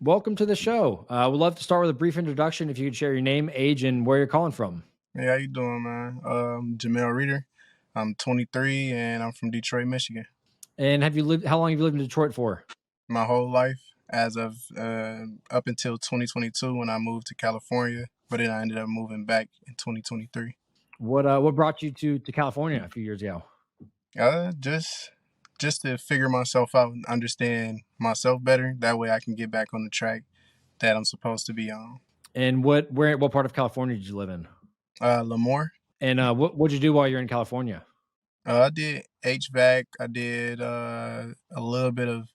Welcome to the show. We'd love to start with a brief introduction. If you could share your name, age, and where you're calling from. Hey, how you doing, man? Jhamell Reader. I'm 23 and I'm from Detroit, Michigan. And have you lived? How long have you lived in Detroit for? My whole life, as of up until 2022 when I moved to California, but then I ended up moving back in 2023. What brought you to California a few years ago? Just to figure myself out and understand myself better. That way I can get back on the track that I'm supposed to be on. And what part of California did you live in? Lemoore. And what'd you do while you're in California? I did HVAC. I did a little bit of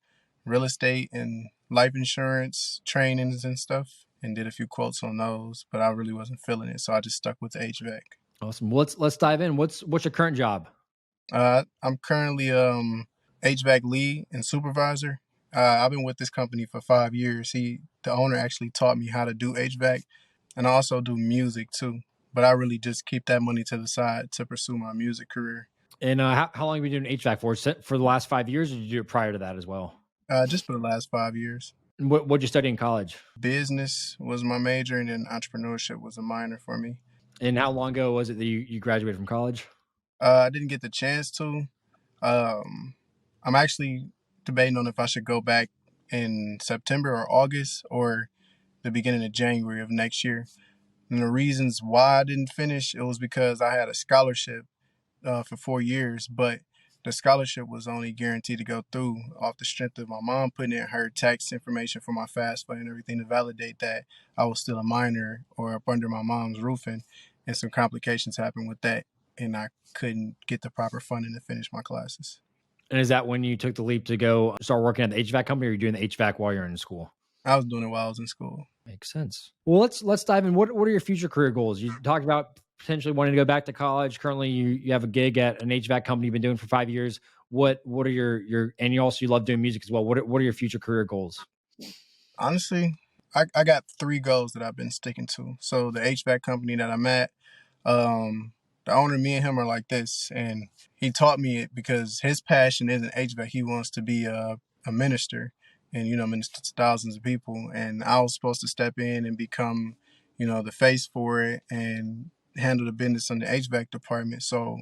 real estate and life insurance trainings and stuff, and did a few quotes on those. But I really wasn't feeling it, so I just stuck with the HVAC. Awesome. Well, let's dive in. What's your current job? I'm currently HVAC lead and supervisor. I've been with this company for 5 years. The owner actually taught me how to do HVAC, and I also do music too. But I really just keep that money to the side to pursue my music career. And how long have you been doing HVAC for? For the last 5 years, or did you do it prior to that as well? Just for the last 5 years. And what'd you study in college? Business was my major, and then entrepreneurship was a minor for me. And how long ago was it that you graduated from college? I didn't get the chance to. I'm actually debating on if I should go back in September or August or the beginning of January of next year. And the reasons why I didn't finish, it was because I had a scholarship for 4 years, but the scholarship was only guaranteed to go through off the strength of my mom putting in her tax information for my FAFSA and everything to validate that I was still a minor or up under my mom's roofing. And some complications happened with that, and I couldn't get the proper funding to finish my classes. And is that when you took the leap to go start working at the HVAC company, or you're doing the HVAC while you're in school? I was doing it while I was in school. Makes sense. Well, let's dive in. What are your future career goals? You talked about potentially wanting to go back to college. Currently, you have a gig at an HVAC company you've been doing for 5 years. What are your and you love doing music as well. What are your future career goals? Honestly, I got 3 goals that I've been sticking to. So the HVAC company that I'm at, the owner, me and him are like this, and he taught me it because his passion isn't HVAC. He wants to be a minister and, minister to thousands of people. And I was supposed to step in and become, the face for it and handle the business in the HVAC department. So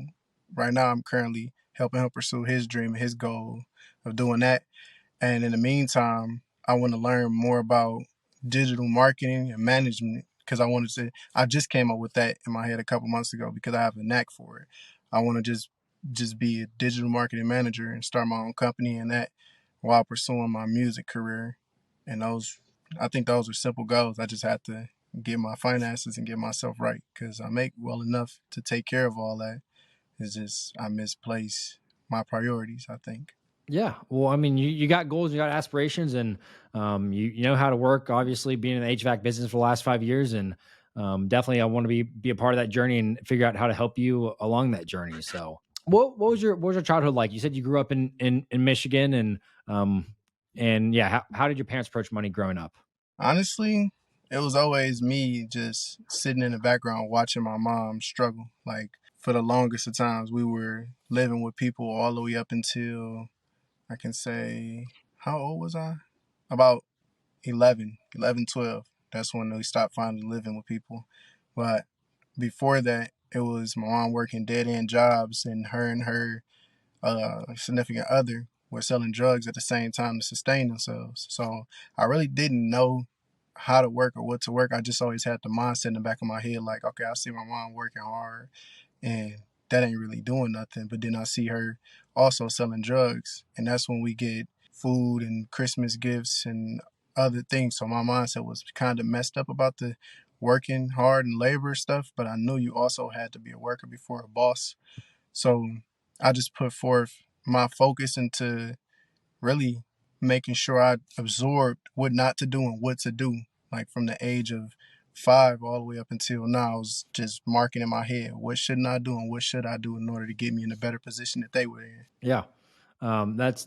right now I'm currently helping him pursue his dream and his goal of doing that. And in the meantime, I want to learn more about digital marketing and management because I just came up with that in my head a couple months ago because I have a knack for it. I want to just be a digital marketing manager and start my own company and that while pursuing my music career. And I think those are simple goals. I just have to get my finances and get myself right because I make well enough to take care of all that. It's just I misplace my priorities, I think. Yeah. Well, I mean, you got goals, you got aspirations, and you know how to work. Obviously, being in the HVAC business for the last 5 years, and definitely, I want to be a part of that journey and figure out how to help you along that journey. So, what was your childhood like? You said you grew up in Michigan, and yeah, how did your parents approach money growing up? Honestly, it was always me just sitting in the background watching my mom struggle. Like for the longest of times, we were living with people all the way up until I can say, how old was I? About 11, 12. That's when we stopped finally living with people. But before that, it was my mom working dead end jobs, and her significant other were selling drugs at the same time to sustain themselves. So I really didn't know how to work or what to work. I just always had the mindset in the back of my head, like, okay, I see my mom working hard and that ain't really doing nothing. But then I see her also selling drugs, and that's when we get food and Christmas gifts and other things. So my mindset was kind of messed up about the working hard and labor stuff, but I knew you also had to be a worker before a boss. So I just put forth my focus into really making sure I absorbed what not to do and what to do. Like from the age of 5 all the way up until now, I was just marking in my head, what shouldn't I do and what should I do in order to get me in a better position that they were in. Yeah.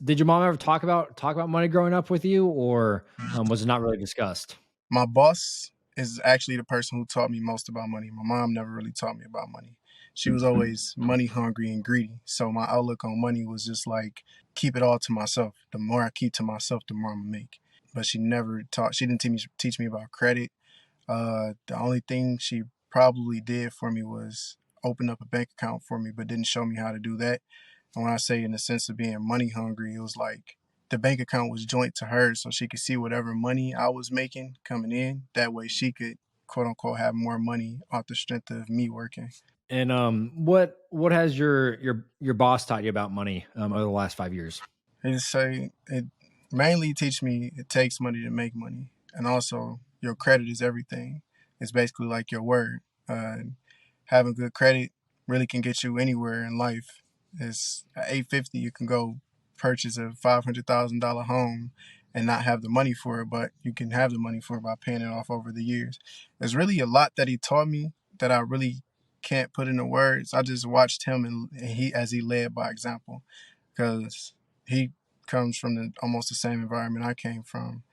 Did your mom ever talk about money growing up with you, or was it not really discussed? My boss is actually the person who taught me most about money. My mom never really taught me about money. She was always money hungry and greedy. So my outlook on money was just like, keep it all to myself. The more I keep to myself, the more I'm gonna make. but she didn't teach me about credit. The only thing she probably did for me was open up a bank account for me, but didn't show me how to do that. And when I say in the sense of being money hungry, it was like the bank account was joint to her so she could see whatever money I was making coming in. That way she could quote unquote have more money off the strength of me working. And what has your boss taught you about money over the last 5 years? They just say it mainly teach me it takes money to make money. And also your credit is everything. It's basically like your word. Having good credit really can get you anywhere in life. It's at 850 you can go purchase a $500,000 home and not have the money for it, but you can have the money for it by paying it off over the years. There's really a lot that he taught me that I really can't put into words. I just watched him and he as he led by example because he comes from almost the same environment I came from,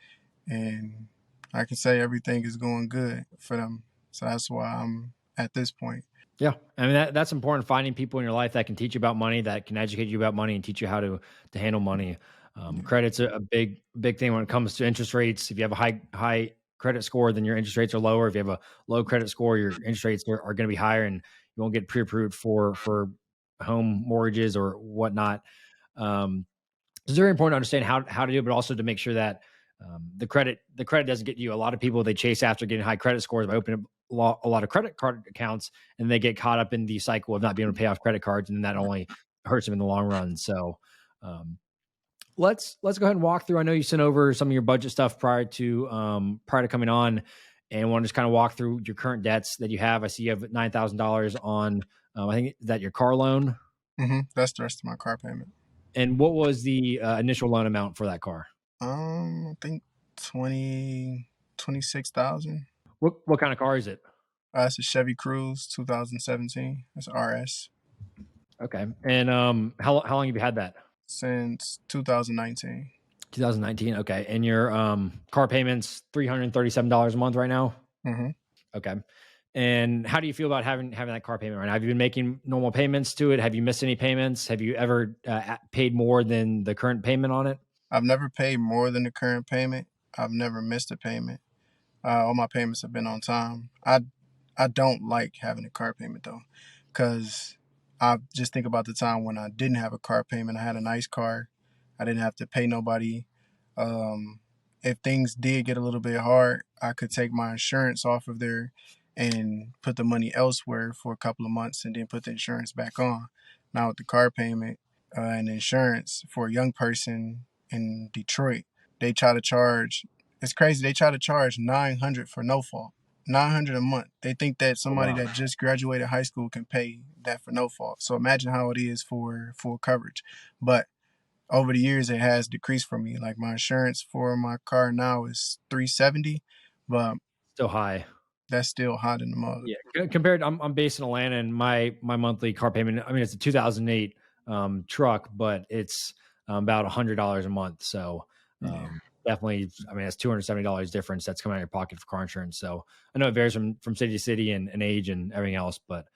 and I can say everything is going good for them. So that's why I'm at this point. Yeah, I mean that's important. Finding people in your life that can teach you about money, that can educate you about money, and teach you how to handle money. Yeah. Credit's a big thing when it comes to interest rates. If you have a high credit score, then your interest rates are lower. If you have a low credit score, your interest rates are going to be higher, and you won't get pre-approved for home mortgages or whatnot. Um, it's very important to understand how to do it, but also to make sure that the credit doesn't get you. A lot of people they chase after getting high credit scores by opening up a lot of credit card accounts, and they get caught up in the cycle of not being able to pay off credit cards, and that only hurts them in the long run. So, um, let's go ahead and walk through. I know you sent over some of your budget stuff prior to coming on, and want to just kind of walk through your current debts that you have. I see you have $9,000 on. I think that your car loan. That's the rest of my car payment. And what was the initial loan amount for that car? I think 26,000. What kind of car is it? It's a Chevy Cruze 2017. It's RS Okay. And how long have you had that? since 2019. 2019. Okay. And your car payments $337 a month right now. hmm Okay. And how do you feel about having that car payment right now? Have you been making normal payments to it? Have you missed any payments? Have you ever paid more than the current payment on it? I've never paid more than the current payment. I've never missed a payment. All my payments have been on time. I don't like having a car payment though, because I just think about the time when I didn't have a car payment. I had a nice car. I didn't have to pay nobody. Um, if things did get a little bit hard, I could take my insurance off of there and put the money elsewhere for a couple of months and then put the insurance back on. Now with the car payment and insurance for a young person in Detroit, they try to charge. It's crazy. They try to charge 900 for no fault. 900 a month. They think that Oh somebody wow. that just graduated high school can pay that for no fault. So imagine how it is for full coverage. But over the years it has decreased for me. Like my insurance for my car now is 370, but Still high. that's still hot in the mug. Yeah, compared, I'm based in Atlanta, and my monthly car payment. I mean, it's a 2008 truck, but it's about $100 a month. So Yeah. definitely, I mean, that's $270 difference that's coming out of your pocket for car insurance. So I know it varies from city to city and age and everything else, but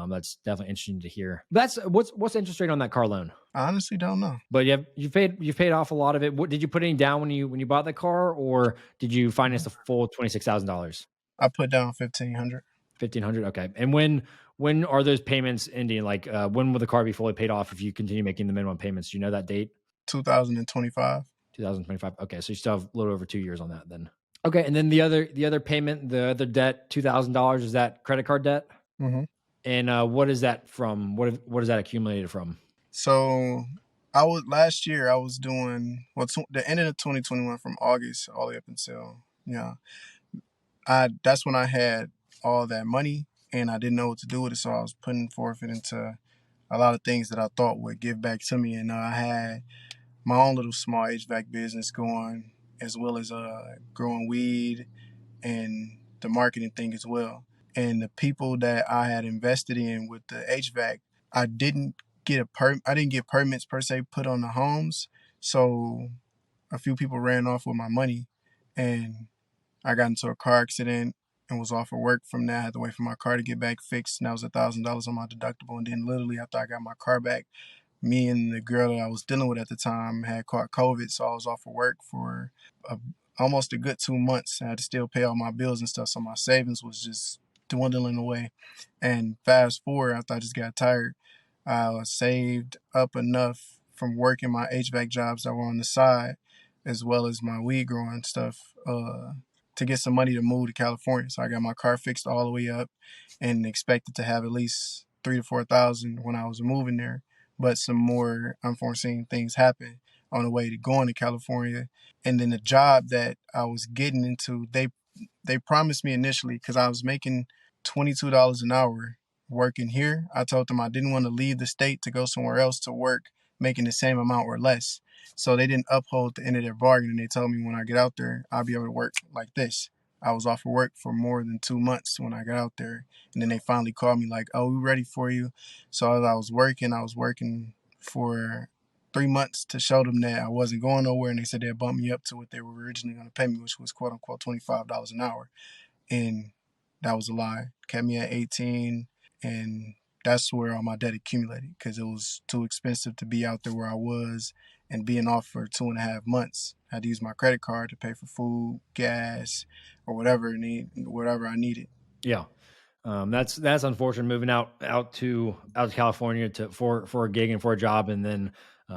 that's definitely interesting to hear. That's what's the interest rate on that car loan? I honestly don't know. But you've paid off a lot of it. What did you put any down when you bought the car, or did you finance the full $26,000? I put down 1,500. 1,500. Okay. And when are those payments ending? Like when will the car be fully paid off if you continue making the minimum payments? Do you know that date? 2025. 2025. Okay. So you still have a little over 2 years on that then. Okay. And then the other payment, the other debt, $2,000, is that credit card debt? hmm And what is that from? What is that accumulated from? So I was last year. I was doing the end of 2021 from August all the way up until I that's when I had all that money and I didn't know what to do with it. So I was putting forth it into a lot of things that I thought would give back to me. And I had my own little small HVAC business going, as well as growing weed and the marketing thing as well. And the people that I had invested in with the HVAC, I didn't I didn't get permits per se put on the homes. So a few people ran off with my money, and I got into a car accident and was off of work from that. I had to wait for my car to get back fixed, and that was $1,000 on my deductible. And then literally after I got my car back, me and the girl that I was dealing with at the time had caught COVID, so I was off of work for almost a good 2 months. I had to still pay all my bills and stuff, so my savings was just dwindling away. And fast forward, after I just got tired, I saved up enough from working my HVAC jobs that were on the side, as well as my weed growing stuff, to get some money to move to California. So I got my car fixed all the way up, and expected to have at least 3 to 4 thousand when I was moving there. But some more unforeseen things happened on the way to going to California. And then the job that I was getting into, they promised me initially, because I was making $22 an hour working here. I told them I didn't want to leave the state to go somewhere else to work making the same amount or less. So they didn't uphold the end of their bargain, and they told me when I get out there, I'll be able to work like this. I was off of work for more than 2 months when I got out there. And then they finally called me like, oh, we're ready for you. So as I was working for 3 months to show them that I wasn't going nowhere. And they said they'd bump me up to what they were originally going to pay me, which was quote unquote $25 an hour. And that was a lie. Kept me at 18. And that's where all my debt accumulated, because it was too expensive to be out there where I was and being off for 2.5 months. I had to use my credit card to pay for food, gas, or whatever I needed. Yeah. That's unfortunate, moving out to California for a gig and for a job, and then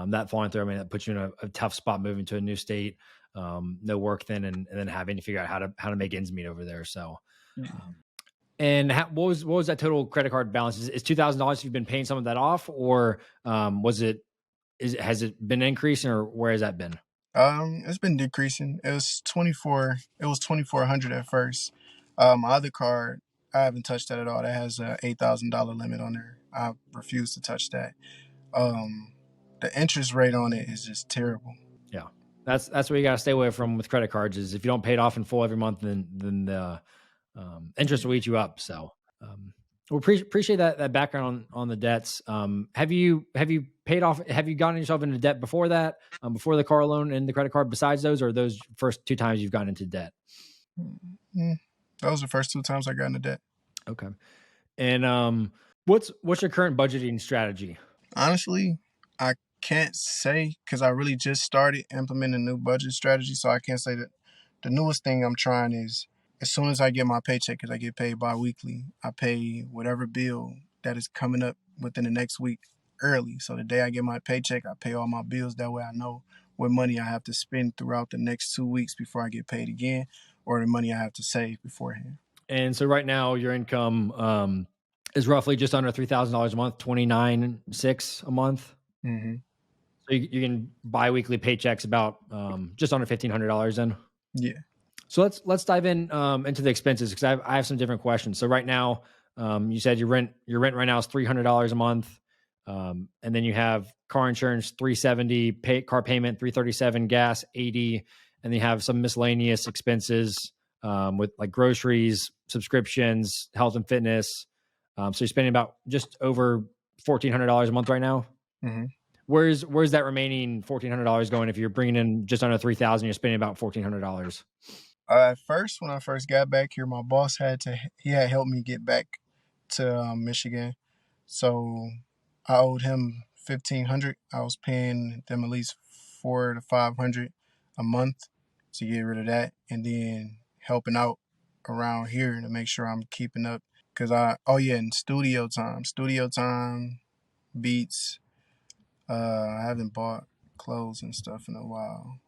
that falling through. I mean, that puts you in a tough spot moving to a new state, no work then, and then having to figure out how to make ends meet over there. So, and what was that total credit card balance? Is $2,000? You've been paying some of that off, or has it been increasing, or where has that been? It's been decreasing. It was 2,400 at first. My other card, I haven't touched that at all. That has a $8,000 limit on there. I refuse to touch that. The interest rate on it is just terrible. Yeah, that's what you got to stay away from with credit cards. Is if you don't pay it off in full every month, then the interest will eat you up. So, we appreciate that background on the debts. Have you paid off? Have you gotten yourself into debt before that? Before the car loan and the credit card? Besides those, or those first two times you've gotten into debt? Mm-hmm. Those are the first 2 times I got into debt. Okay. And what's your current budgeting strategy? Honestly, I can't say, because I really just started implementing a new budget strategy, so I can't say that. The newest thing I'm trying is, as soon as I get my paycheck, because I get paid bi-weekly, I pay whatever bill that is coming up within the next week early. So the day I get my paycheck, I pay all my bills. That way I know what money I have to spend throughout the next 2 weeks before I get paid again, or the money I have to save beforehand. And so right now your income is roughly just under $3,000 a month, 29,600 a month. Mm-hmm. So you can bi-weekly paychecks about just under $1,500 then. Yeah. So let's dive in into the expenses, because I have some different questions. So right now, you said your rent right now is $300 a month, and then you have car insurance $370, car payment $337, gas $80, and then you have some miscellaneous expenses with like groceries, subscriptions, health and fitness. So you're spending about just over $1,400 a month right now. Mm-hmm. Where's that remaining $1,400 going? If you're bringing in just under $3,000, you're spending about $1,400. At first, when I first got back here, my boss had helped me get back to Michigan, so I owed him $1,500. I was paying them at least $400 to $500 a month to get rid of that, and then helping out around here to make sure I'm keeping up. And studio time, beats. I haven't bought clothes and stuff in a while.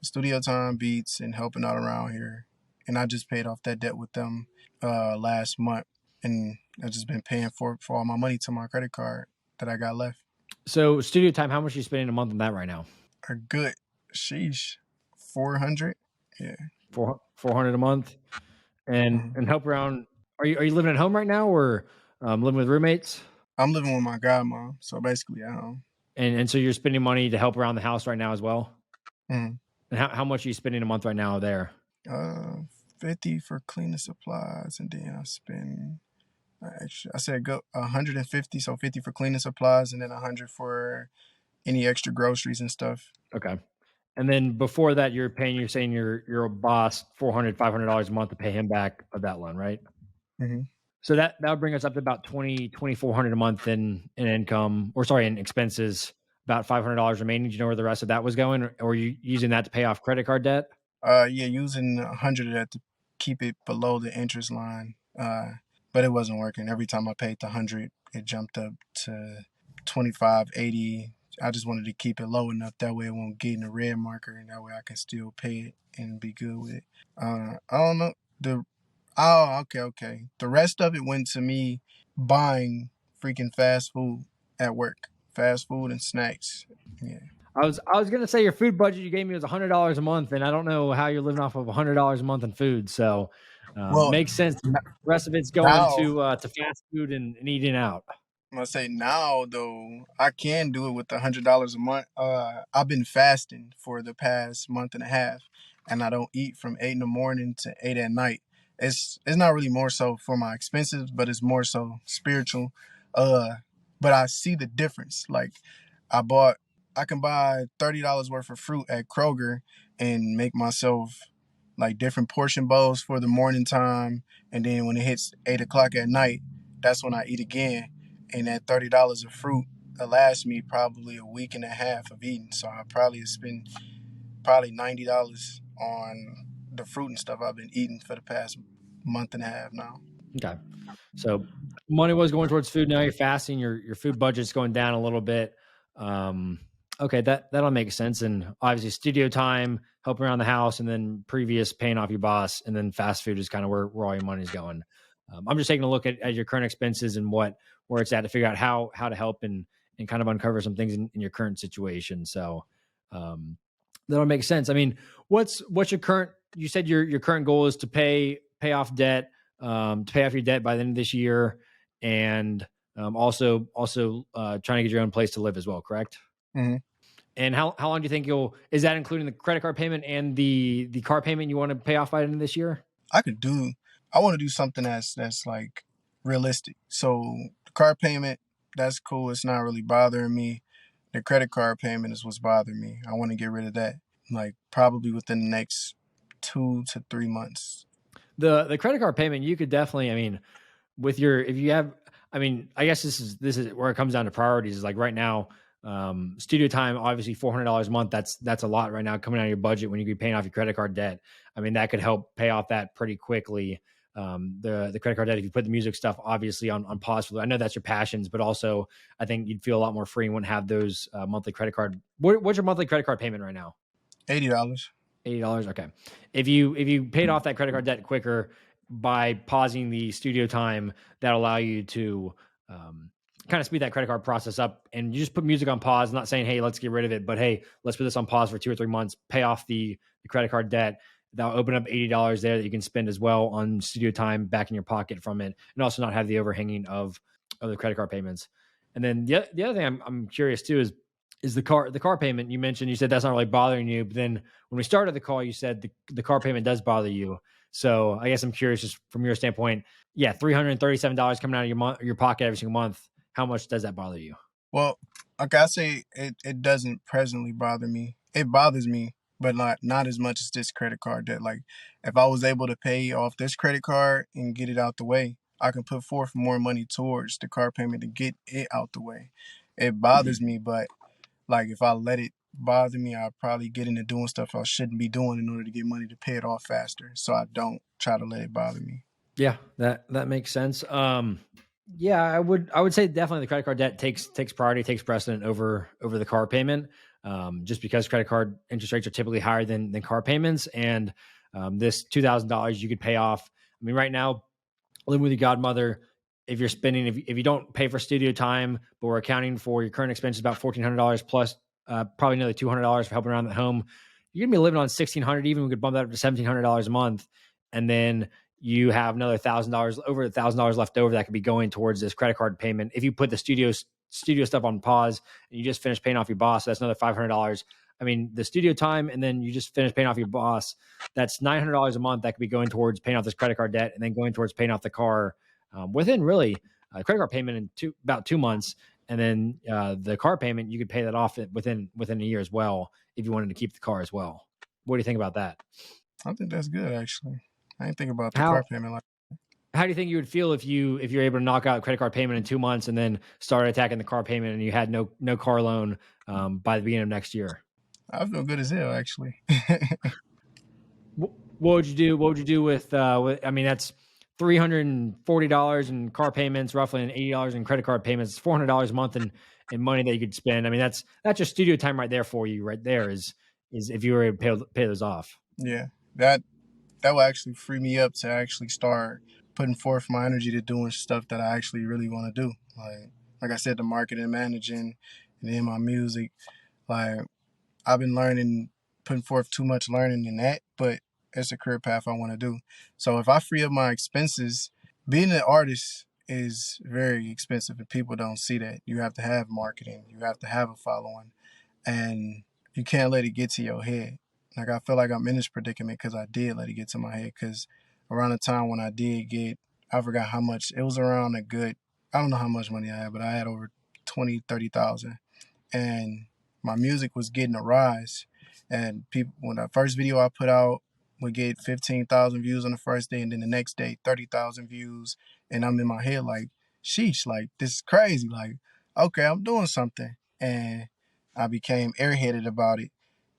Studio time, beats, and helping out around here. And I just paid off that debt with them last month. And I've just been paying for all my money to my credit card that I got left. So studio time, how much are you spending a month on that right now? A good, 400. Yeah. 400 a month. And help around. Are you living at home right now, or living with roommates? I'm living with my godmom, so basically at home. And so you're spending money to help around the house right now as well? Mm-hmm. And how much are you spending a month right now there? $50 for cleaning supplies, and then I spend I said go $150, so $50 for cleaning supplies, and then $100 for any extra groceries and stuff. Okay. And then before that, you're saying your boss $400, $500 a month to pay him back of that loan, right? Mm-hmm. So that would bring us up to about $2,400 a month in income, in expenses, about $500 remaining. Do you know where the rest of that was going, or are you using that to pay off credit card debt? Yeah, using 100 of that to keep it below the interest line. But it wasn't working. Every time I paid the 100, it jumped up to 25, 80. I just wanted to keep it low enough that way it won't get in the red marker, and that way I can still pay it and be good with it. I don't know. Okay. The rest of it went to me buying freaking fast food at work. Fast food and snacks. Yeah. I was gonna say your food budget you gave me was $100 a month, and I don't know how you're living off of $100 a month in food. So Well, makes sense. The rest of it's going now to fast food and eating out. I'm gonna say now though, I can do it with $100 a month. I've been fasting for the past month and a half, and I don't eat from 8 in the morning to 8 at night. It's not really more so for my expenses, but it's more so spiritual. Uh, but I see the difference. Like I bought, I can buy $30 worth of fruit at Kroger and make myself like different portion bowls for the morning time, and then when it hits 8 o'clock at night, that's when I eat again, and that $30 of fruit will last me probably a week and a half of eating. So I probably spend probably $90 on the fruit and stuff I've been eating for the past month and a half now. Okay. So money was going towards food. Now you're fasting. Your food budget's going down a little bit. Okay, that'll make sense. And obviously, studio time, helping around the house, and then previous paying off your boss, and then fast food is kind of where all your money's going. I'm just taking a look at your current expenses and where it's at to figure out how to help and kind of uncover some things in your current situation. So that'll make sense. I mean, what's your current? You said your current goal is to pay off debt, to pay off your debt by the end of this year, and also trying to get your own place to live as well. Correct? hmm And how long do you think is that including the credit card payment and the car payment you want to pay off by the end of this year? I could do. I want to do something that's like realistic. So the car payment, that's cool. It's not really bothering me. The credit card payment is what's bothering me. I want to get rid of that, like probably within the next 2 to 3 months. The credit card payment, you could definitely, I mean, with your if you have, I mean, I guess this is where it comes down to priorities. Is like right now, studio time, obviously $400 a month. That's a lot right now coming out of your budget when you could be paying off your credit card debt. I mean, that could help pay off that pretty quickly. The credit card debt, if you put the music stuff obviously on pause for, I know that's your passions, but also I think you'd feel a lot more free and wouldn't have those monthly credit card. What's your monthly credit card payment right now? $80. $80. Okay. If you paid off that credit card debt quicker by pausing the studio time, that allow you to kind of speed that credit card process up, and you just put music on pause. Not saying, hey, let's get rid of it, but hey, let's put this on pause for 2 or 3 months, pay off the credit card debt. That'll open up $80 there that you can spend as well on studio time back in your pocket from it, and also not have the overhanging of the credit card payments. And then the other thing I'm curious too is the car payment. You said that's not really bothering you, but then when we started the call, you said the car payment does bother you. So I guess I'm curious, just from your standpoint, yeah, $337 coming out of your pocket every single month. How much does that bother you? Well, like I say, it doesn't presently bother me. It bothers me, but not as much as this credit card debt. Like if I was able to pay off this credit card and get it out the way, I can put forth more money towards the car payment to get it out the way. It bothers me, but like if I let it bother me, I'll probably get into doing stuff I shouldn't be doing in order to get money to pay it off faster. So I don't try to let it bother me. Yeah, that makes sense. Yeah, I would say definitely the credit card debt takes priority, takes precedent over the car payment. Just because credit card interest rates are typically higher than car payments, and this $2,000 you could pay off. I mean, right now, living with your godmother, if you're spending, if you don't pay for studio time, but we're accounting for your current expenses about $1,400 plus probably another $200 for helping around the home, you're gonna be living on $1,600. Even we could bump that up to $1,700 a month, and then you have another $1,000, over $1,000 left over that could be going towards this credit card payment. If you put the studio stuff on pause and you just finish paying off your boss, that's another $500. I mean, the studio time, and then you just finish paying off your boss, that's $900 a month that could be going towards paying off this credit card debt, and then going towards paying off the car within really a credit card payment in about 2 months. And then the car payment, you could pay that off within a year as well if you wanted to keep the car as well. What do you think about that? I think that's good actually. I didn't think about the How car payment like. how do you think you would feel if you're able to knock out credit card payment in 2 months and then start attacking the car payment, and you had no car loan by the beginning of next year? I feel good as hell actually. What would you do? What would you do with I mean, that's $340 in car payments, roughly, and $80 in credit card payments. $400 a month in money that you could spend. I mean, that's just studio time right there for you. Right there is if you were able to pay those off. Yeah, that that will actually free me up to actually start putting forth my energy to doing stuff that I actually really want to do. Like I said, the marketing, managing, and then my music. Like I've been learning, putting forth too much learning in that, but it's a career path I want to do. So if I free up my expenses, being an artist is very expensive and people don't see that. You have to have marketing, you have to have a following, and you can't let it get to your head. Like I feel like I'm in this predicament because I did let it get to my head. Because around the time when I did get, I forgot how much it was, around a good, I don't know how much money I had, but I had over 20, 30,000, and my music was getting a rise. And people, when the first video I put out would get 15,000 views on the first day, and then the next day 30,000 views, and I'm in my head like, sheesh, like this is crazy. Like, okay, I'm doing something, and I became airheaded about it.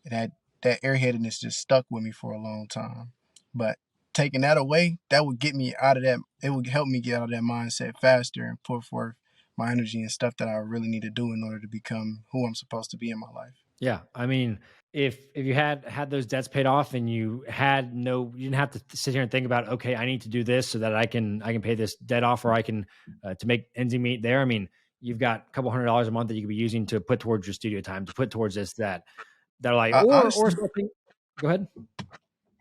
And that airheadedness just stuck with me for a long time. But taking that away, that would get me out of that. It would help me get out of that mindset faster and put forth my energy and stuff that I really need to do in order to become who I'm supposed to be in my life. Yeah, I mean, if you had those debts paid off and you didn't have to sit here and think about, okay, I need to do this so that I can pay this debt off, or I can to make ends meet there. I mean, you've got a couple $100 a month that you could be using to put towards your studio time, to put towards this, that are like, or Honestly, something. Go ahead.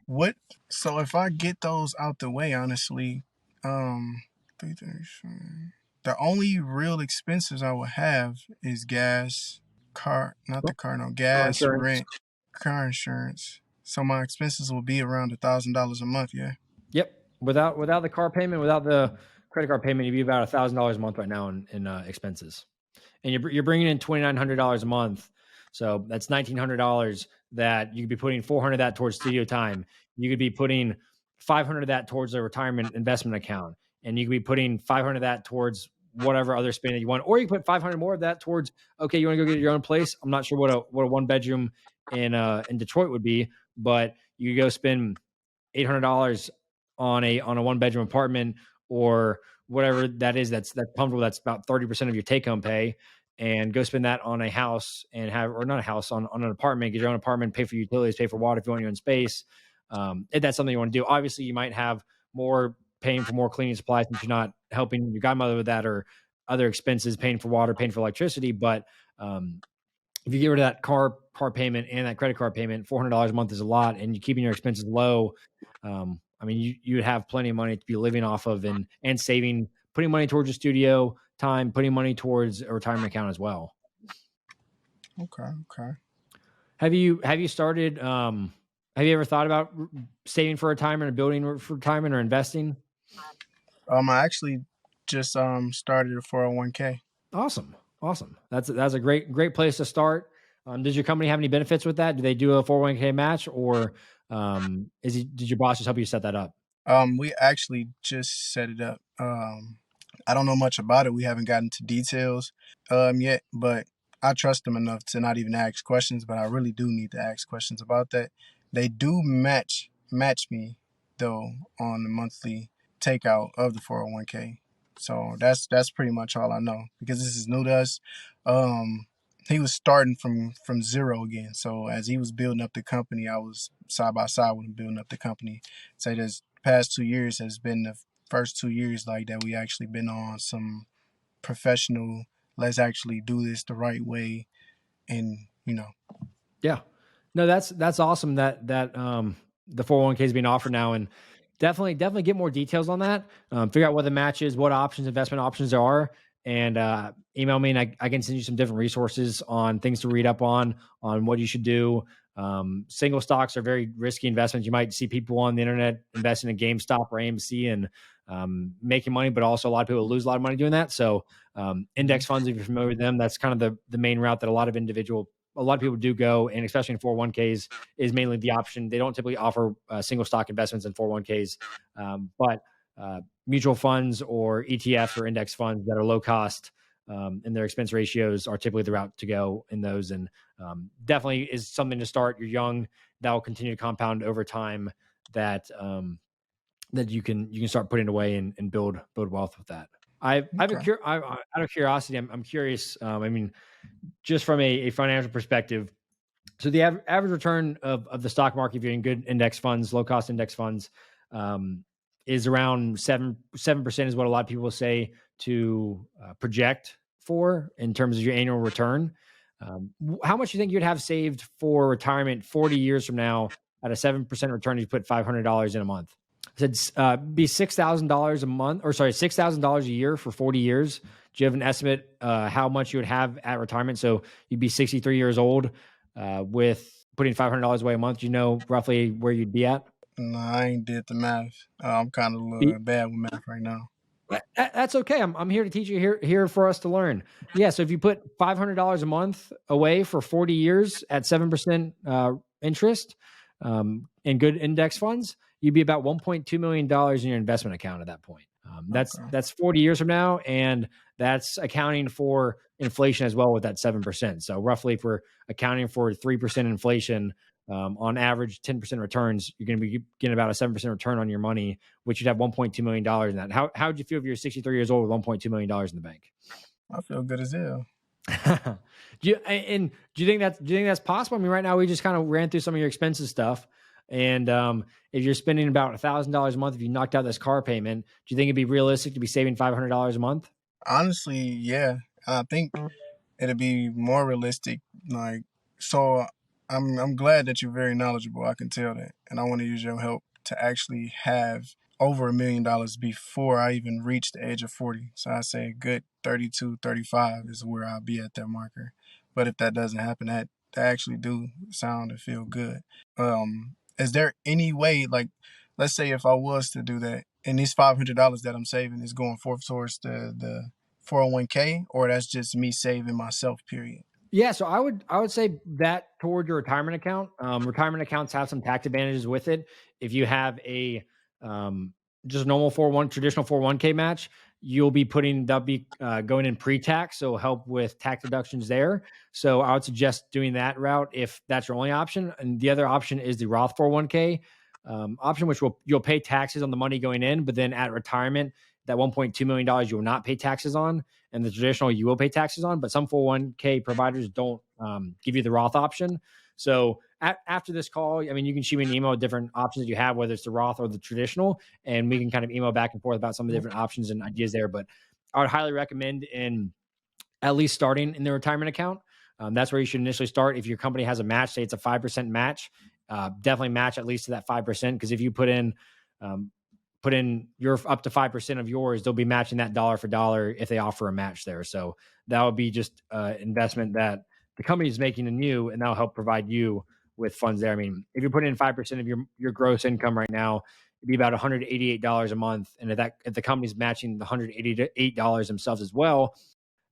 what? So if I get those out the way, honestly, um, the only real expenses I would have is gas, car, not the car, no, Car gas, insurance. rent, car insurance. So my expenses will be around $1,000 a month. Yeah. Yep. Without the car payment, without the credit card payment, you'd be about $1,000 a month right now in expenses, and you're bringing in $2,900 a month. So that's $1,900 that you could be putting 400 of that towards studio time. You could be putting 500 of that towards a retirement investment account, and you could be putting 500 of that towards whatever other spend that you want, or you can put 500 more of that towards, okay, you want to go get your own place. I'm not sure what a one bedroom in Detroit would be, but you could go spend $800 on a one bedroom apartment, or whatever that is, that's comfortable, that's about 30% of your take home pay, and go spend that on a house, and have, or not a house, on an apartment, get your own apartment, pay for utilities, pay for water if you want your own space. If that's something you want to do, obviously you might have more, paying for more cleaning supplies since you're not helping your godmother with that, or other expenses, paying for water, paying for electricity. But if you get rid of that car payment and that credit card payment, $400 a month is a lot, and you keeping your expenses low. I mean, you would have plenty of money to be living off of, and saving, putting money towards your studio time, putting money towards a retirement account as well. Okay. Okay. Have you started? Have you ever thought about saving for retirement, or building for retirement, or investing? I actually just started a 401k. Awesome. Awesome. That's a great place to start. Does your company have any benefits with that? Do they do a 401k match, or did your boss just help you set that up? We actually just set it up. I don't know much about it. We haven't gotten to details yet, but I trust them enough to not even ask questions. But I really do need to ask questions about that. They do match me though on the monthly takeout of the 401k. So that's pretty much all I know because this is new to us. Um, he was starting from zero again. So as he was building up the company, I was side by side with him building up the company. So this past 2 years has been the first 2 years like that we actually been on some professional. Let's actually do this the right way, and Yeah. No, that's awesome that the 401k is being offered now, and definitely get more details on that. Figure out what the match is, what investment options there are, and email me, and I can send you some different resources on things to read up on what you should do. Single stocks are very risky investments. You might see people on the internet investing in GameStop or AMC and making money, but also a lot of people lose a lot of money doing that. So index funds, if you're familiar with them, that's kind of the main route that a lot of people do go, and especially in 401ks is mainly the option. They don't typically offer single stock investments in 401ks, but mutual funds or ETFs or index funds that are low cost, and their expense ratios are typically the route to go in those. And definitely is something to start. You're young, that will continue to compound over time. that that you can start putting away and build wealth with that. Okay. Out of curiosity, I'm curious. I mean, just from a financial perspective, so the average return of the stock market, if you're in good index funds, low cost index funds, um, is around 7% is what a lot of people say to project for in terms of your annual return. How much do you think you'd have saved for retirement 40 years from now at a 7% return if you put $500 in a month? I said be $6,000 a month, or sorry, $6,000 a year for 40 years. Do you have an estimate how much you would have at retirement? So you'd be 63 years old with putting $500 away a month. Do you know roughly where you'd be at? No, I ain't did the math. I'm kind of a little bad with math right now. That's okay. I'm here to teach you, here for us to learn. Yeah. So if you put $500 a month away for 40 years at 7% interest in good index funds, you'd be about $1.2 million in your investment account at that point. Okay. That's 40 years from now, and that's accounting for inflation as well with that 7%. So roughly, if we're accounting for 3% inflation, on average 10% returns, you're going to be getting about a 7% return on your money, which you'd have $1.2 million in that. How would you feel if you're 63 years old with $1.2 million in the bank? I feel good as hell. Do you think that's possible? I mean, right now we just kind of ran through some of your expenses stuff, and if you're spending about $1,000 a month, if you knocked out this car payment, do you think it'd be realistic to be saving $500 a month? Honestly, yeah. I think it'd be more realistic. Like, so I'm glad that you're very knowledgeable. I can tell that, and I want to use your help to actually have over $1 million before I even reach the age of 40. So I say a good 32, 35 is where I'll be at that marker. But if that doesn't happen, that actually do sound and feel good. Is there any way, like, let's say if I was to do that, and these $500 that I'm saving is going forth towards the 401k, or that's just me saving myself, period? Yeah, so I would say that toward your retirement account. Retirement accounts have some tax advantages with it. If you have a um, just normal 401 traditional 401k match, you'll be putting that'll be going in pre-tax, so it'll help with tax deductions there. So I would suggest doing that route if that's your only option. And the other option is the Roth 401k option, which you'll pay taxes on the money going in, but then at retirement, that $1.2 million you will not pay taxes on, and the traditional you will pay taxes on. But some 401k providers don't give you the Roth option. So after this call, I mean, you can shoot me an email with different options that you have, whether it's the Roth or the traditional, and we can kind of email back and forth about some of the different options and ideas there. But I would highly recommend in at least starting in the retirement account. That's where you should initially start. If your company has a match, say it's a 5% match, definitely match at least to that 5%. Because if you put in your up to 5% of yours, they'll be matching that dollar for dollar if they offer a match there. So that would be just investment that the company is making in you, and that'll help provide you with funds there. I mean, if you're putting in 5% of your gross income right now, it'd be about $188 a month. And if the company's matching the $188 themselves as well,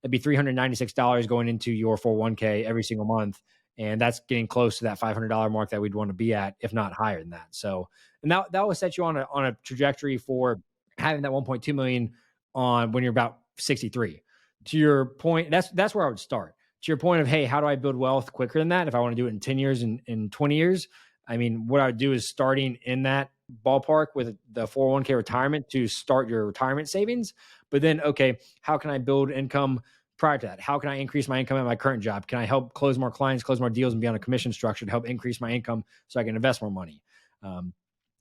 it'd be $396 going into your 401k every single month. And that's getting close to that $500 mark that we'd want to be at, if not higher than that. So, and that will set you on a trajectory for having that 1.2 million on when you're about 63. To your point, that's where I would start. To your point of, hey, how do I build wealth quicker than that? If I want to do it in 10 years and in 20 years, I mean, what I would do is starting in that ballpark with the 401k retirement to start your retirement savings. But then, okay, how can I build income prior to that? How can I increase my income at my current job? Can I help close more clients, close more deals, and be on a commission structure to help increase my income so I can invest more money?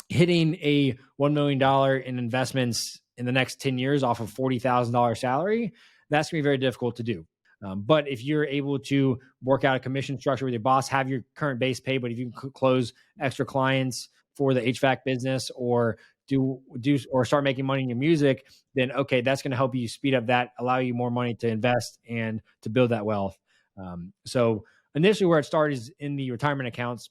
Hitting a $1 million in investments in the next 10 years off of $40,000 salary, that's going to be very difficult to do. But if you're able to work out a commission structure with your boss, have your current base pay, but if you can close extra clients for the HVAC business or do or start making money in your music, then okay, that's going to help you speed up that, allow you more money to invest and to build that wealth. So initially where it started is in the retirement accounts,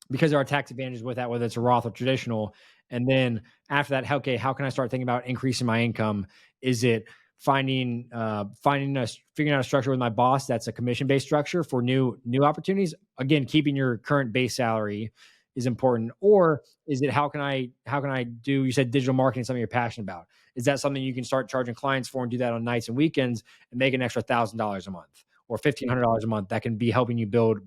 because there are tax advantages with that, whether it's a Roth or traditional. And then after that, okay, how can I start thinking about increasing my income? Is it figuring out a structure with my boss that's a commission-based structure for new opportunities? Again, keeping your current base salary is important. Or is it how can I do, you said digital marketing, something you're passionate about. Is that something you can start charging clients for and do that on nights and weekends and make an extra $1,000 a month or $1,500 a month that can be helping you build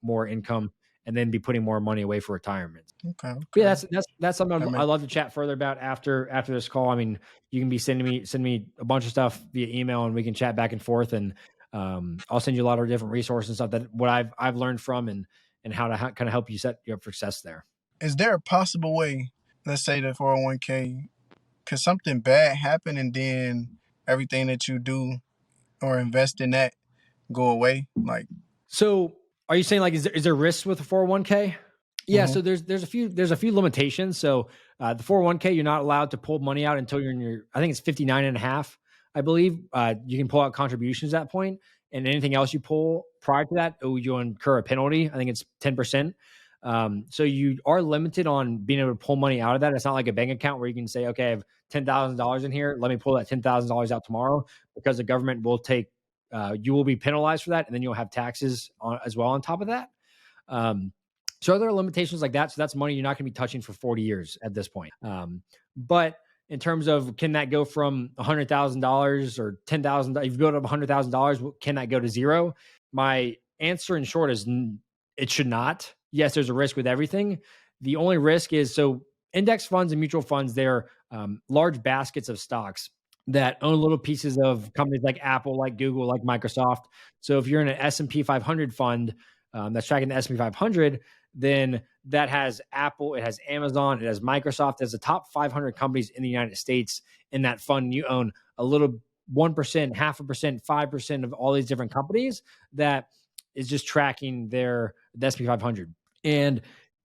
more income and then be putting more money away for retirement. Okay, But yeah, okay. that's something That I'd make love to chat further about after this call. I mean, you can be send me a bunch of stuff via email, and we can chat back and forth. And I'll send you a lot of different resources and stuff that what I've learned from and how to kind of help you set you up for success there. Is there a possible way, let's say the 401k, could something bad happen and then everything that you do or invest in that go away? Like, So, are you saying like is there risks with the 401k? Yeah, mhm. so there's a few limitations. So the 401k, you're not allowed to pull money out until you're in your, I think it's 59 and a half, I believe. You can pull out contributions at that point, and anything else you pull prior to that, you'll incur a penalty. I think it's 10%. So you are limited on being able to pull money out of that. It's not like a bank account where you can say, okay, I have $10,000 in here. Let me pull that $10,000 out tomorrow, because the government will take, you will be penalized for that. And then you'll have taxes on as well on top of that. So there are limitations like that. So that's money you're not going to be touching for 40 years at this point. But in terms of, can that go from $100,000 or $10,000? If you build up $100,000, can that go to zero? My answer in short is it should not. Yes, there's a risk with everything. The only risk is, so index funds and mutual funds, they're large baskets of stocks that own little pieces of companies like Apple, like Google, like Microsoft. So if you're in an S&P 500 fund that's tracking the S&P 500, then that has Apple, it has Amazon, it has Microsoft, it has the top 500 companies in the United States in that fund. You own a little 1%, 0.5%, 5% of all these different companies that is just tracking the S&P 500. And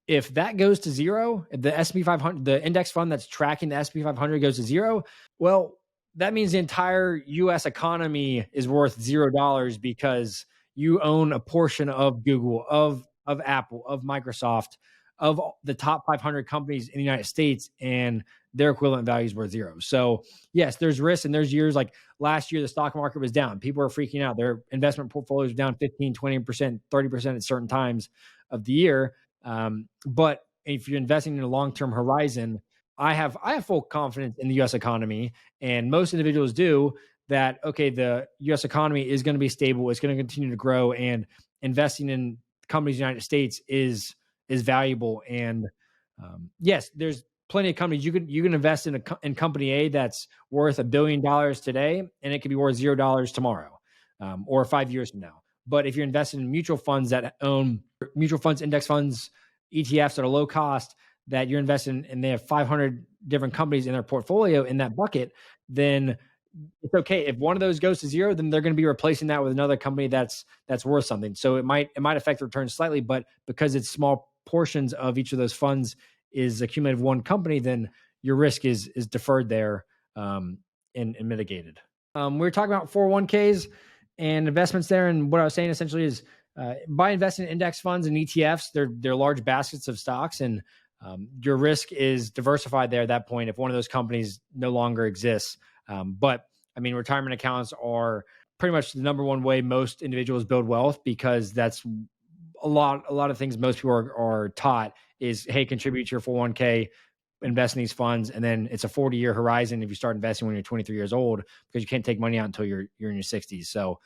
if that goes to zero, if the S&P 500, the index fund that's tracking the S&P 500 goes to zero, well, that means the entire U.S. economy is worth $0 because you own a portion of Google, of Apple, of Microsoft, of the top 500 companies in the United States, and their equivalent values were zero. So yes, there's risks, and there's years like last year, the stock market was down. People were freaking out. Their investment portfolios were down 15, 20%, 30% at certain times of the year. But if you're investing in a long-term horizon, I have full confidence in the U.S. economy, and most individuals do, that, okay, the U.S. economy is going to be stable. It's going to continue to grow, and investing in companies in the United States is valuable. And yes, there's plenty of companies you can invest in company A that's worth $1 billion today, and it could be worth $0 tomorrow, or 5 years from now. But if you're investing in mutual funds that own mutual funds, index funds, ETFs that are low cost, that you're investing in, and they have 500 different companies in their portfolio in that bucket, then it's okay. If one of those goes to zero, then they're going to be replacing that with another company that's worth something. So it might affect the return slightly, but because it's small portions of each of those funds is accumulated with one company, then your risk is deferred there, and mitigated. We were talking about 401ks and investments there, and what I was saying essentially is, by investing in index funds and ETFs, they're large baskets of stocks, and your risk is diversified there at that point if one of those companies no longer exists. But I mean, retirement accounts are pretty much the number one way most individuals build wealth, because that's a lot of things most people are taught is, hey, contribute to your 401k, invest in these funds, and then it's a 40-year horizon if you start investing when you're 23 years old, because you can't take money out until you're in your 60s. So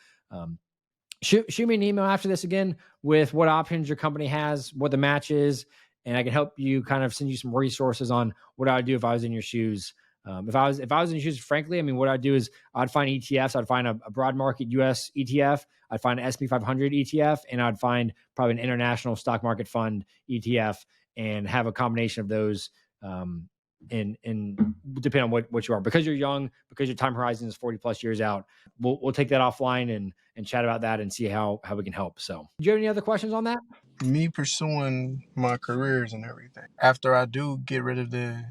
shoot me an email after this again with what options your company has, what the match is, and I can help you kind of send you some resources on what I would do if I was in your shoes. If I was in your shoes, frankly, I mean, what I'd do is I'd find ETFs. I'd find a broad market US ETF. I'd find an SP 500 ETF, and I'd find probably an international stock market fund ETF, and have a combination of those. And depending on what you are, because you're young, because your time horizon is 40 plus years out, we'll take that offline and chat about that and see how we can help. So, do you have any other questions on that? Me pursuing my careers and everything. After I do get rid of the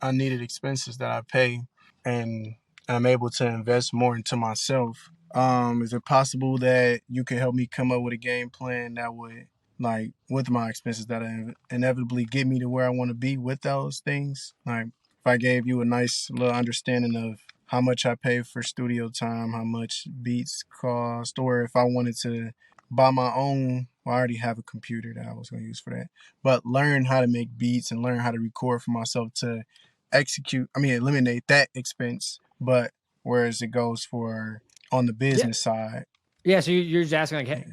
unneeded expenses that I pay, and I'm able to invest more into myself, is it possible that you could help me come up with a game plan that would, like, with my expenses, that inevitably get me to where I want to be with those things? Like, if I gave you a nice little understanding of how much I pay for studio time, how much beats cost, or if I wanted to buy my own, well, I already have a computer that I was going to use for that, but learn how to make beats and learn how to record for myself to eliminate that expense. But whereas it goes for on the Yeah, business side, yeah. So you're just asking, like,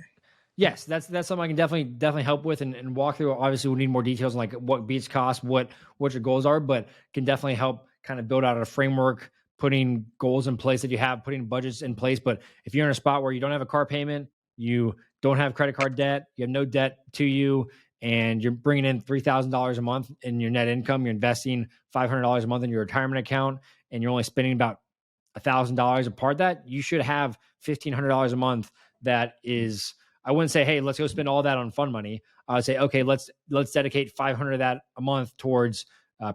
yeah. Yes, that's something I can definitely help with and walk through. Obviously, we need more details on like what beats cost, what your goals are, but can definitely help kind of build out a framework, putting goals in place that you have, putting budgets in place. But if you're in a spot where you don't have a car payment, you don't have credit card debt, you have no debt to you, and you're bringing in $3,000 a month in your net income, you're investing $500 a month in your retirement account, and you're only spending about $1,000 apart, that you should have $1,500 a month. That is, I wouldn't say, hey, let's go spend all that on fun money. I would say, okay, let's dedicate 500 of that a month towards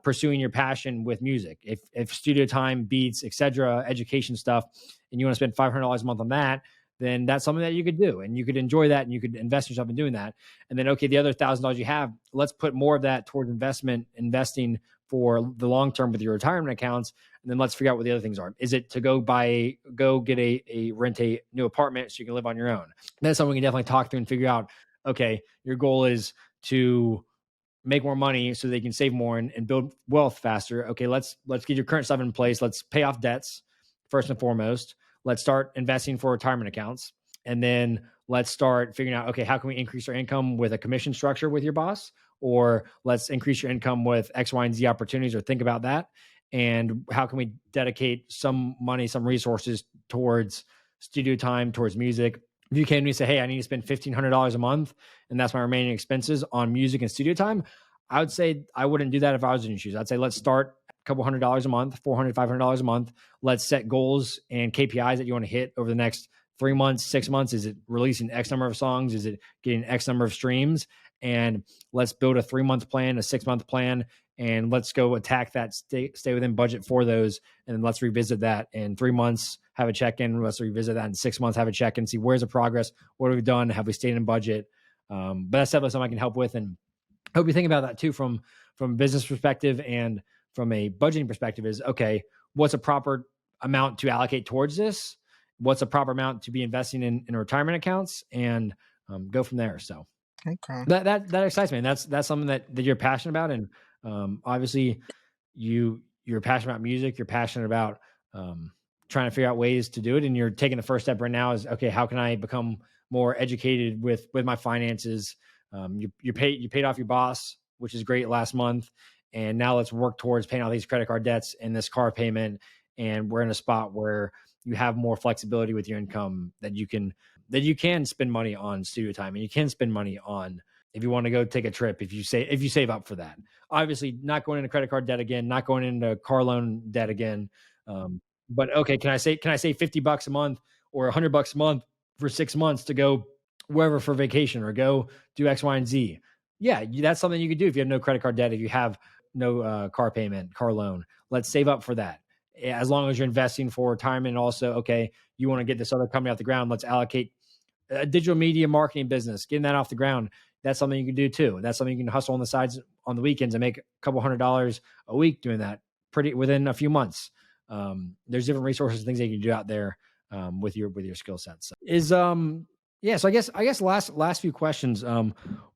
pursuing your passion with music. If studio time, beats, etc., education stuff, and you want to spend $500 a month on that, then that's something that you could do, and you could enjoy that, and you could invest yourself in doing that. And then, okay, the other $1,000 you have, let's put more of that towards investing for the long term with your retirement accounts. And then let's figure out what the other things are. Is it to go get rent a new apartment so you can live on your own? That's something we can definitely talk through and figure out. Okay, your goal is to make more money so they can save more and build wealth faster. Okay, let's get your current stuff in place. Let's pay off debts first and foremost. Let's start investing for retirement accounts. And then let's start figuring out, okay, how can we increase our income with a commission structure with your boss? Or let's increase your income with X, Y, and Z opportunities, or think about that. And how can we dedicate some money, some resources towards studio time, towards music? If you came to me and say, hey, I need to spend $1,500 a month, and that's my remaining expenses on music and studio time, I would say I wouldn't do that if I was in your shoes. I'd say let's start a couple $100 a month, $400, $500 a month. Let's set goals and KPIs that you want to hit over the next 3 months, 6 months. Is it releasing X number of songs? Is it getting X number of streams? And let's build a 3-month plan, a 6-month plan, and let's go attack that, stay within budget for those. And then let's revisit that in 3 months, have a check-in. Let's revisit that in 6 months, have a check-in, see where's the progress, what have we done, have we stayed in budget? But that's definitely something I can help with. And I hope you think about that too from a business perspective and from a budgeting perspective. Is, okay, what's a proper amount to allocate towards this? What's a proper amount to be investing in retirement accounts, and go from there. So Okay. that excites me. And that's something that you're passionate about. And obviously you're passionate about music. You're passionate about trying to figure out ways to do it. And you're taking the first step right now is, okay, how can I become more educated with my finances? You paid off your boss, which is great, last month. And now let's work towards paying all these credit card debts and this car payment. And we're in a spot where you have more flexibility with your income, that you can spend money on studio time, and you can spend money on, if you want to go take a trip, if you save up for that. Obviously not going into credit card debt again, not going into car loan debt again. But okay, can I say $50 a month or $100 a month for 6 months to go wherever for vacation or go do X, Y, and Z? Yeah, that's something you could do if you have no credit card debt, if you have no car payment, car loan. Let's save up for that. As long as you're investing for retirement, also, okay, you want to get this other company off the ground. Let's allocate a digital media marketing business, getting that off the ground. That's something you can do too. That's something you can hustle on the sides on the weekends and make a couple $100 a week doing that pretty within a few months. There's different resources and things that you can do out there with your skill sets. Yeah. So I guess last few questions.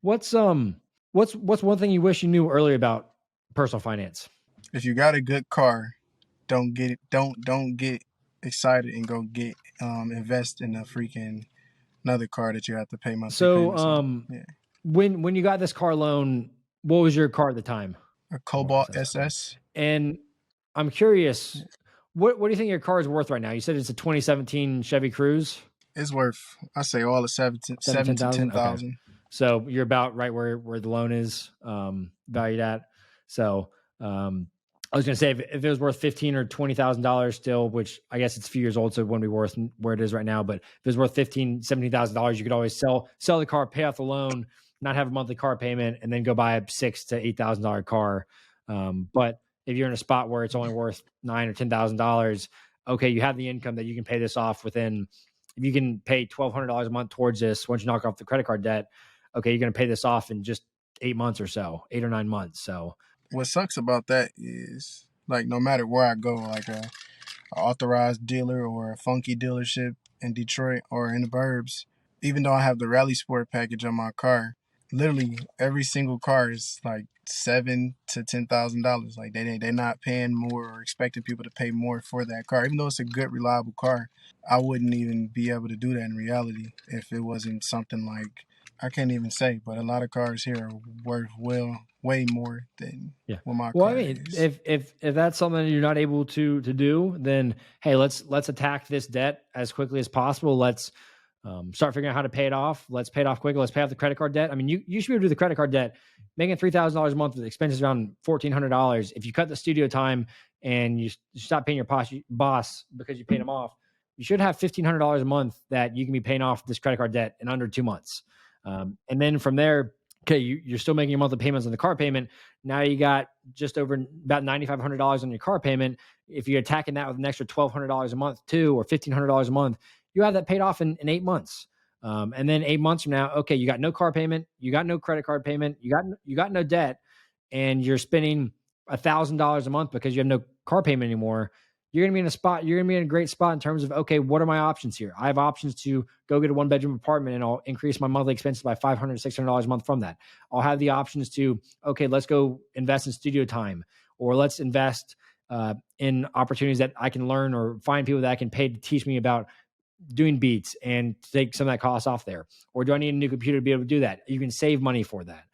What's one thing you wish you knew earlier about personal finance? If you got a good car, don't get excited and go get invest in a freaking another car that you have to pay monthly payments on. So, when you got this car loan, what was your car at the time? A Cobalt SS. And I'm curious, what do you think your car is worth right now? You said it's a 2017 Chevy Cruze. It's worth, I say, all of seven to 10,000. Okay. So you're about right where the loan is valued at. So I was going to say, if it was worth $15,000 or $20,000 still, which I guess it's a few years old, so it wouldn't be worth where it is right now. But if it was worth $15,000, $17,000, you could always sell the car, pay off the loan, not have a monthly car payment, and then go buy a $6,000 to $8,000 car. But if you're in a spot where it's only worth $9,000 or $10,000, okay, you have the income that you can pay this off within. If you can pay $1,200 a month towards this, once you knock off the credit card debt, okay, you're going to pay this off in just 8 months or so, 8 or 9 months. So what sucks about that is, like, no matter where I go, like a authorized dealer or a funky dealership in Detroit or in the burbs, even though I have the Rally Sport package on my car, literally every single car is like $7,000 to $10,000. Like they're not paying more or expecting people to pay more for that car, even though it's a good, reliable car. I wouldn't even be able to do that in reality if it wasn't something like, I can't even say, but a lot of cars here are worth way more than Yeah. what my Well, I car mean, is. if that's something you're not able to do, then hey, let's attack this debt as quickly as possible. Let's start figuring out how to pay it off. Let's pay it off quickly. Let's pay off the credit card debt. I mean, you should be able to do the credit card debt, making $3,000 a month with expenses around $1,400. If you cut the studio time and you stop paying your boss because you paid him off, you should have $1,500 a month that you can be paying off this credit card debt in under 2 months. And then from there, okay, you're still making your monthly payments on the car payment. Now you got just over about $9,500 on your car payment. If you're attacking that with an extra $1,200 a month too, or $1,500 a month, you have that paid off in 8 months. And then 8 months from now, okay, you got no car payment, you got no credit card payment, you got no debt, and you're spending $1,000 a month because you have no car payment anymore. You're gonna be in a spot. You're gonna be in a great spot in terms of, okay, what are my options here? I have options to go get a 1 bedroom apartment, and I'll increase my monthly expenses by $500, $600 a month from that. I'll have the options to, okay, let's go invest in studio time, or let's invest in opportunities that I can learn or find people that I can pay to teach me about doing beats and take some of that cost off there. Or do I need a new computer to be able to do that? You can save money for that.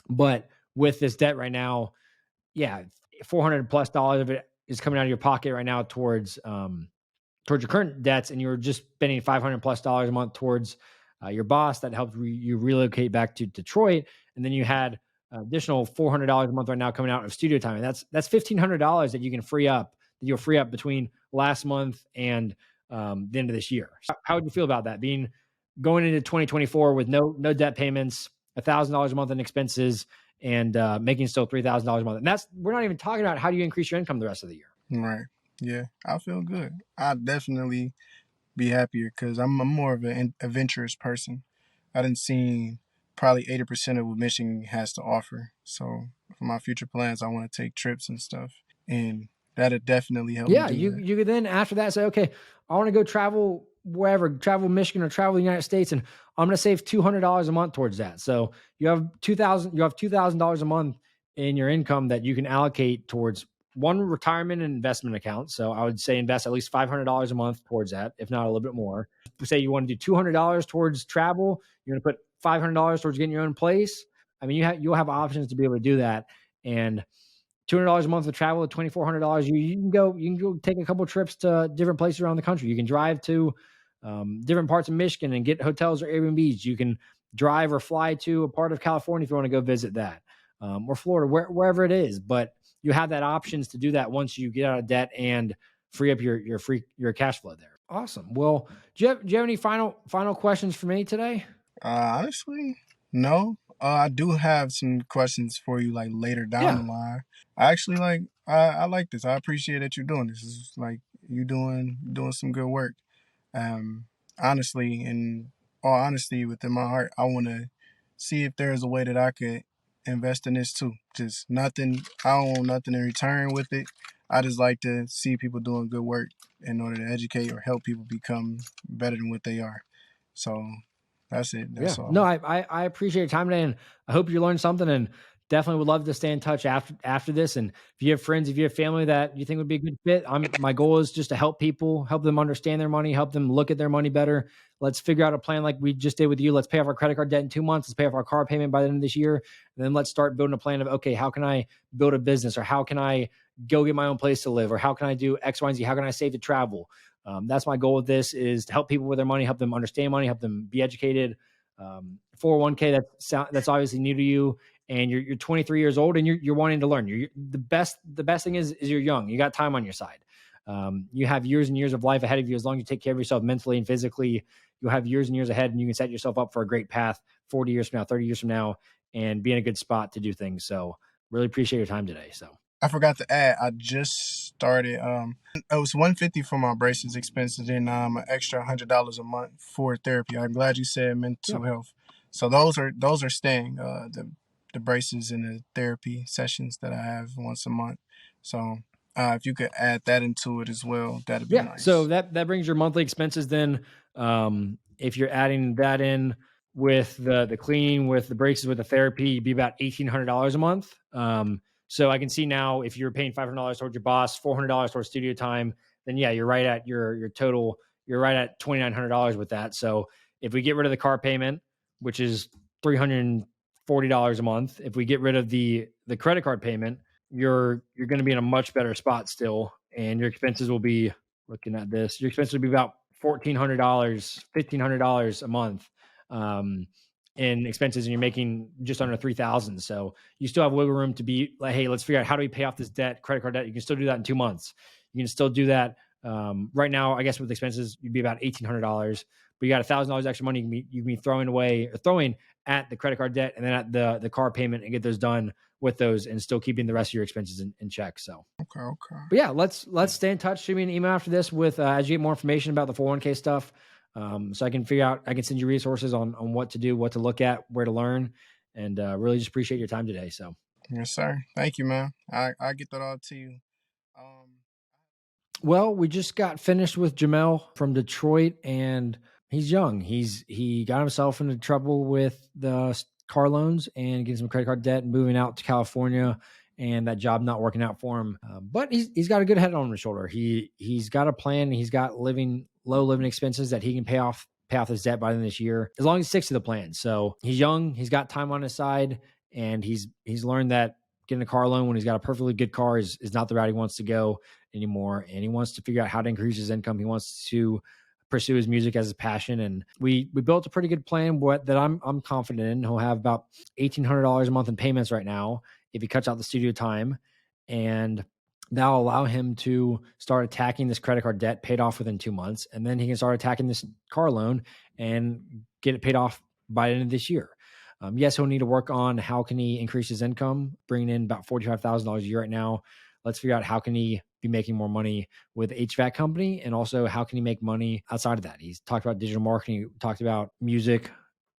But with this debt right now, yeah, $400+ of it is coming out of your pocket right now towards your current debts, and you're just spending $500+ a month towards your boss that helped you relocate back to Detroit, and then you had additional $400 a month right now coming out of studio time, and that's $1,500 that you can free up, that you'll free up between last month and the end of this year. So how would you feel about that? Going into 2024 with no debt payments, $1,000 a month in expenses, and making still $3,000 a month. And we're not even talking about how do you increase your income the rest of the year. Right. Yeah, I feel good. I definitely be happier because I'm more of an adventurous person. I didn't see probably 80% of what Michigan has to offer. So for my future plans, I want to take trips and stuff, and that'll definitely help me Yeah, do that. you could then after that say, okay, I want to go travel wherever, travel Michigan or travel the United States, and I'm going to save $200 a month towards that. So you have $2,000 a month in your income that you can allocate towards one retirement and investment account. So I would say invest at least $500 a month towards that, if not a little bit more. Say you want to do $200 towards travel, you're going to put $500 towards getting your own place. I mean, you'll have options to be able to do that, and $200 a month of travel at $2,400. You can go take a couple trips to different places around the country. You can drive to different parts of Michigan and get hotels or Airbnbs. You can drive or fly to a part of California if you want to go visit that, or Florida, wherever it is. But you have that options to do that once you get out of debt and free up your cash flow there. Awesome. Well, do you have any final questions for me today? Honestly, no. I do have some questions for you like later down the Yeah. line. I actually I like this. I appreciate that you're doing this. It's like you doing some good work. Um, Honestly, in all honesty, within my heart, I want to see if there's a way that I could invest in this too. Just nothing. I don't want nothing in return with it. I just like to see people doing good work in order to educate or help people become better than what they are. So that's it. Yeah. That's all. No, I appreciate your time today, and I hope you learned something, and definitely would love to stay in touch after this. And if you have friends, if you have family that you think would be a good fit, my goal is just to help people, help them understand their money, help them look at their money better. Let's figure out a plan like we just did with you. Let's pay off our credit card debt in 2 months. Let's pay off our car payment by the end of this year. And then let's start building a plan of, okay, how can I build a business, or how can I go get my own place to live, or how can I do X, Y, and Z? How can I save to travel? That's my goal with this, is to help people with their money, help them understand money, help them be educated. 401k, that's obviously new to you, and you're 23 years old and you're wanting to learn. The best thing is you're young. You got time on your side. You have years and years of life ahead of you. As long as you take care of yourself mentally and physically, you'll have years and years ahead, and you can set yourself up for a great path 40 years from now, 30 years from now, and be in a good spot to do things. So really appreciate your time today. So I forgot to add. I just started. It was $150 for my braces expenses, and an extra $100 a month for therapy. I'm glad you said yeah. mental health. So those are staying. The braces and the therapy sessions that I have once a month. So if you could add that into it as well, that'd be Yeah. So nice. that brings your monthly expenses then. If you're adding that in, with the cleaning, with the braces, with the therapy, you'd be about $1,800 a month. So I can see now if you're paying $500 towards your boss, $400 towards studio time, then yeah, you're right at your total. You're right at $2,900 with that. So if we get rid of the car payment, which is $340 a month, if we get rid of the credit card payment, you're going to be in a much better spot still, and your expenses will be, looking at this, your expenses will be about $1,400, $1,500 a month in expenses, and you're making just under 3,000. So you still have wiggle room to be like, hey, let's figure out how do we pay off this debt, credit card debt. You can still do that in 2 months. You can still do that. Right now, I guess with expenses, you'd be about $1,800, but you got $1,000 extra money you can be throwing at the credit card debt and then at the car payment, and get those done with those, and still keeping the rest of your expenses in check. So, Okay. but yeah, let's stay in touch. Shoot me an email after this with, as you get more information about the 401k stuff. So I can send you resources on what to do, what to look at, where to learn, and really just appreciate your time today. So, Yes, sir. Thank you, man. I get that all to you. well, we just got finished with Jhamell from Detroit, and he's young. He got himself into trouble with the car loans and getting some credit card debt, and moving out to California, and that job not working out for him. But he's got a good head on his shoulder. He's got a plan. He's got low living expenses that he can pay off his debt by the end of this year, as long as he sticks to the plan. So he's young. He's got time on his side, and he's learned that getting a car loan when he's got a perfectly good car is not the route he wants to go anymore. And he wants to figure out how to increase his income. He wants to pursue his music as his passion. And we built a pretty good plan that I'm confident in. He'll have about $1,800 a month in payments right now if he cuts out the studio time. And that'll allow him to start attacking this credit card debt, paid off within 2 months. And then he can start attacking this car loan and get it paid off by the end of this year. Yes, he'll need to work on how can he increase his income, bringing in about $45,000 a year right now. Let's figure out how can he be making more money with HVAC company, and also how can he make money outside of that. He's talked about digital marketing, talked about music,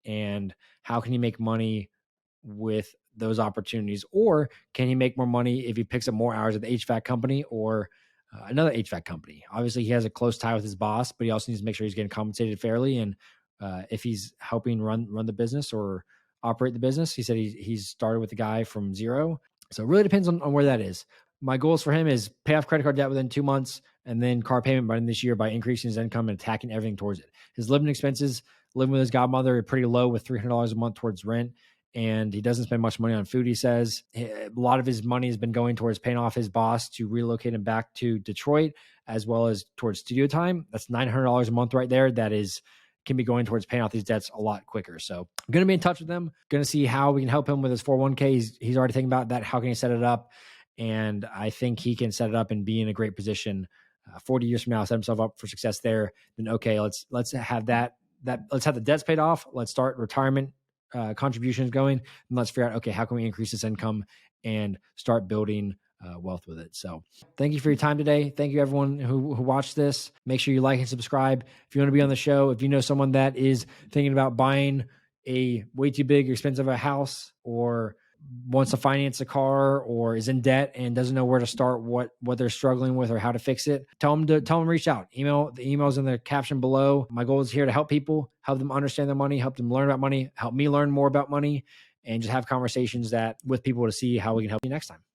and how can he make money with those opportunities, or can he make more money if he picks up more hours at the HVAC company or another HVAC company? Obviously, he has a close tie with his boss, but he also needs to make sure he's getting compensated fairly. And if he's helping run the business or operate the business, he said he's started with a guy from zero. So it really depends on where that is. My goals for him is pay off credit card debt within 2 months, and then car payment by this year by increasing his income and attacking everything towards it. His living expenses, living with his godmother, are pretty low with $300 a month towards rent. And he doesn't spend much money on food, he says. A lot of his money has been going towards paying off his boss to relocate him back to Detroit, as well as towards studio time. That's $900 a month right there. That can be going towards paying off these debts a lot quicker. So I'm going to be in touch with him, going to see how we can help him with his 401k. He's already thinking about that. How can he set it up? And I think he can set it up and be in a great position 40 years from now, set himself up for success there. Then, okay, let's have let's have the debts paid off. Let's start retirement contributions going, and let's figure out, okay, how can we increase this income and start building wealth with it. So thank you for your time today. Thank you everyone who watched this. Make sure you like and subscribe. If you want to be on the show, if you know someone that is thinking about buying a way too big or expensive a house, or wants to finance a car, or is in debt and doesn't know where to start, what they're struggling with or how to fix it, tell them to reach out. The email's in the caption below. My goal is here to help people, help them understand their money, help them learn about money, help me learn more about money, and just have conversations with people to see how we can help you next time.